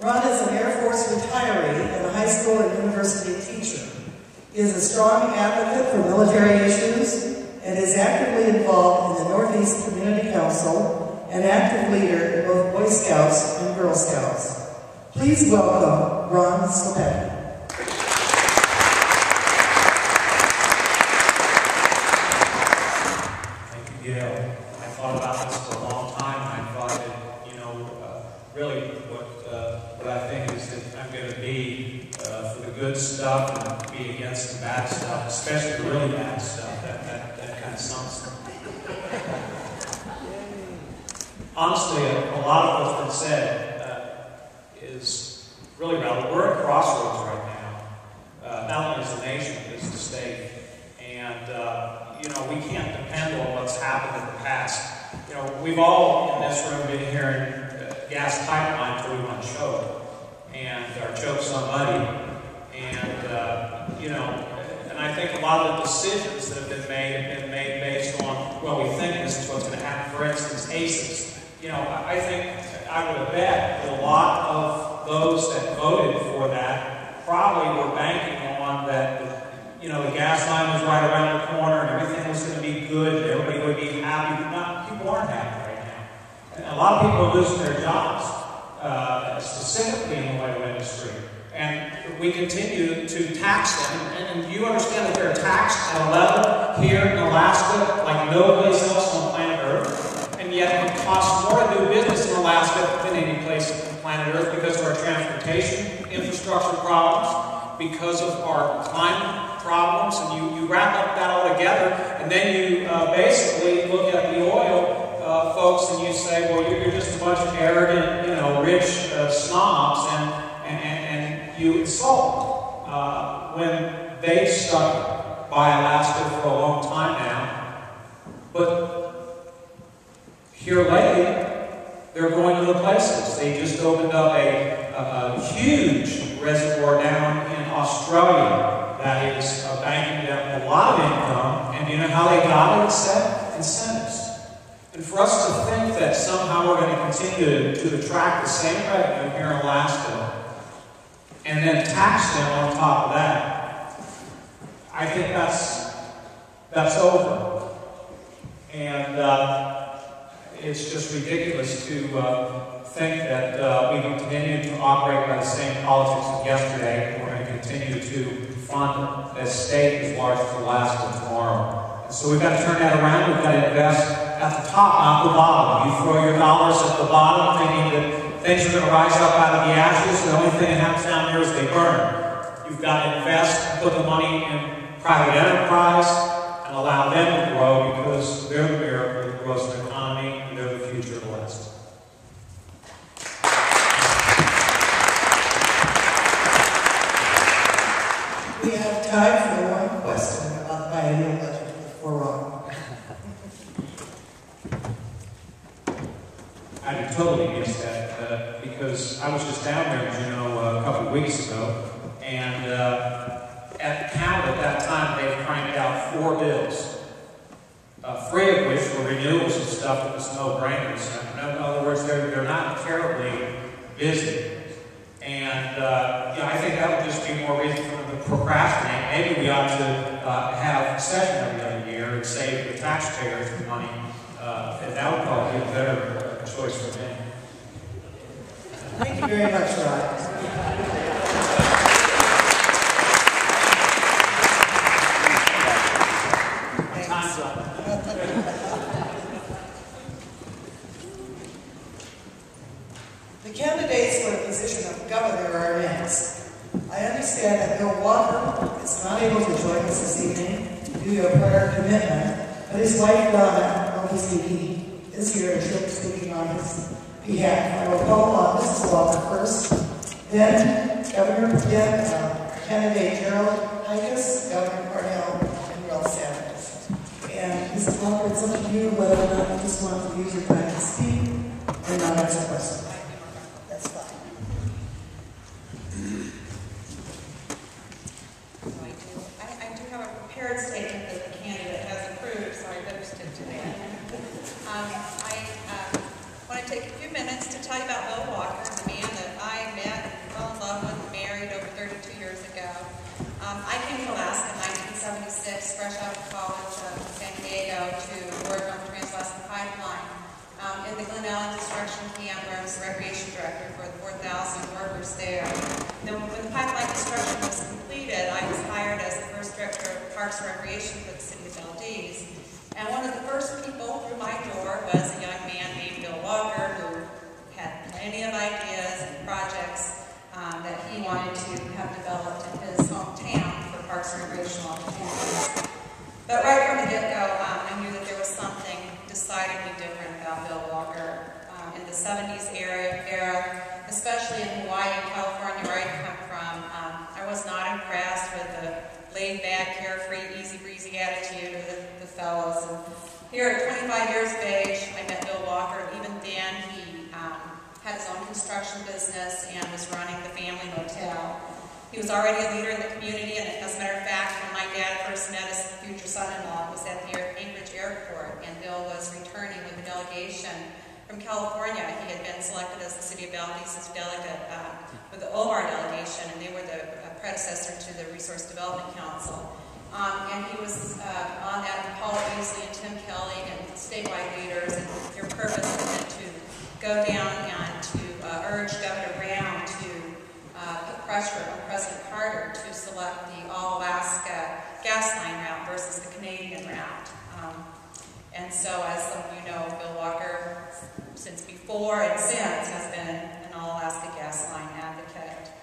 Ron is an Air Force retiree and a high school and university teacher. He is a strong advocate for military issues and is actively involved in the Northeast Community Council and active leader in both Boy Scouts and Girl Scouts. Please welcome Ron Slepecki. Thank you, Gail. I thought about this for a long time, and I thought that, really what I think is that I'm going to be for the good stuff and be against the bad stuff, especially the really bad stuff. That kind of sums it. Honestly, a lot of what's been said is really relevant. We're at crossroads right now, not only as a nation, but as a state. And, we can't depend on what's happened in the past. We've all in this room been hearing gas pipeline 31 choke, or choke somebody. And, and I think a lot of the decisions that have been made based on, well, we think this is what's going to happen. For instance, ACEs. I think I would have bet that a lot of those that voted for that probably were banking on that, the gas line was right around the corner and everything was going to be good and everybody would be happy. But people aren't happy right now. And a lot of people are losing their jobs, specifically in the oil industry. And we continue to tax them. And you understand that they're taxed at a level here in Alaska like nobody's else on planet Earth. And yet it costs more to do business in Alaska than any place on planet Earth because of our transportation, infrastructure problems, because of our climate problems. And you wrap up that all together, and then you basically look at the oil folks and you say, well, you're just a bunch of arrogant, rich snobs, and you insult when they've stuck by Alaska for a long time now. But here lately, they're going to the places. They just opened up a huge reservoir down in Australia that is banking them a lot of income. And you know how they got it? It said incentives. And for us to think that somehow we're going to continue to attract the same revenue here in Alaska and then tax them on top of that, I think that's over. And it's just ridiculous to think that we can continue to operate by the same politics of yesterday, and we're going to continue to fund a state as large as Alaska tomorrow. And so we've got to turn that around. We've got to invest at the top, not the bottom. You throw your dollars at the bottom thinking that things are going to rise up out of the ashes. The only thing that happens down there is they burn. You've got to invest and put the money in private enterprise and allow them to grow, because they're the miracle that grows the economy and they're the future of Alaska. We have time for one question about the biennial budget for Ron. I totally missed that because I was just down there, as you know, a couple of weeks ago, and at the count at that time, they cranked out 4 bills, 3 of which were renewals of stuff that was no-brainers. In other words, they're not terribly busy. And I think that would just be more reason for them to procrastinate. Maybe we ought to have a session every other year and save the taxpayers the money. And that would probably be a better choice for me. Thank you very much, Ron. Time's up. The candidates for the position of governor are next. I understand that Bill Walker is not able to join us this evening due to a prior commitment, but his wife Donna, obviously, is here and she'll be speaking on his behalf. I will call on Mrs. Walker first, then candidate Gerald Hikus, Governor Cornell, and Will Sanders. And Mrs. Walker, it's up to you whether or not you just want to use your time to speak or not answer questions. That's fine. I do have a prepared statement that the candidate has approved, so I better stick to that. I want to take a few minutes to tell you about Bill Walker, the man that I met director for the 4,000 workers there. Then when the pipeline construction was completed, I was hired as the first director of Parks and Recreation for the city of Valdez. And one of the first people through my door was a young man named Bill Walker, who had plenty of ideas and projects that he wanted to have developed in his hometown for Parks and Recreational opportunities. But right from the get-go, I knew that there was something decidedly different about Bill Walker. In the 70s era, especially in Hawaii and California, where I come from, I was not impressed with the laid-back, carefree, easy-breezy attitude of the fellows. And here at 25 years of age, I met Bill Walker, and even then he had his own construction business and was running the family motel. He was already a leader in the community, and as a matter of fact, when my dad first met his future son-in-law, it was at the Anchorage airport, and Bill was returning with a delegation from California. He had been selected as the city of Valdez's delegate with the OMAR delegation, and they were the predecessor to the Resource Development Council. And he was on that with Paul Beasley and Tim Kelly and statewide leaders, and their purpose had been to go down and to urge Governor Brown to put pressure on President Carter to select the All-Alaska gas line route versus the Canadian route. And so, as some of you know, Bill Walker, since before and since, has been an All-Alaska gas line advocate.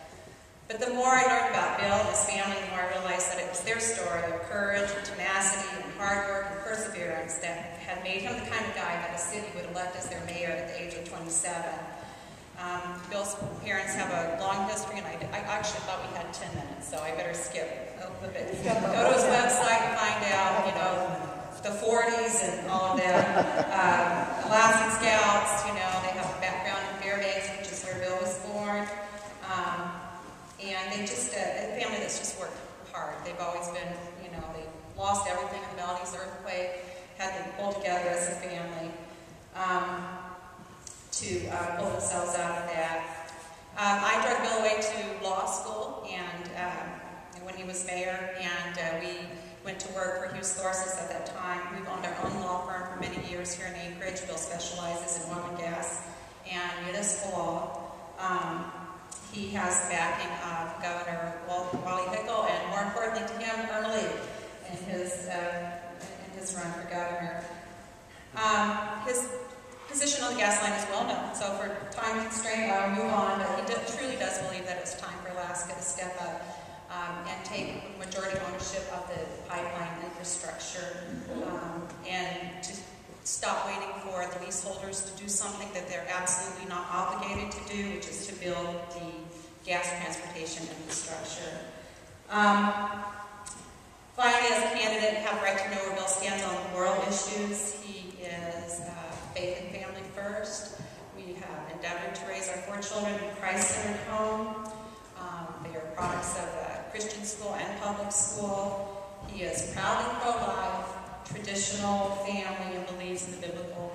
But the more I learned about Bill and his family, the more I realized that it was their story of courage and tenacity and hard work and perseverance that had made him the kind of guy that a city would elect as their mayor at the age of 27. Bill's parents have a long history, and I actually thought we had 10 minutes, so I better skip a little bit. Go to his website and find out, the 40s and all of that. Alaskan Scouts, they have a background in Fairbanks, which is where Bill was born. And they just, a family that's just worked hard. They've always been, they lost everything in the Valdez earthquake, had to pull together as a family to pull themselves out of that. I drug Bill away to law school and when he was mayor, and we went to work for Hughes Thorsis at that time. We've owned our own law firm for many years here in Anchorage. Bill specializes in oil and gas and municipal law. He has the backing of Governor Wally Hickel, and more importantly to him, Irma Lee, in his run for governor. His position on the gas line is well known, so for time constraint, I'll move on, but he truly does believe that it's time for Alaska to step up and take majority ownership of the pipeline infrastructure and to stop waiting for the leaseholders to do something that they're absolutely not obligated to do, which is to build the gas transportation infrastructure. Finally, as a candidate, I have the right to know where Bill stands on world issues. He is faith and family first. We have endeavored to raise our 4 children in a Christ-centered home. They are products of Christian school and public school. He is proudly pro-life, traditional family, and believes in the biblical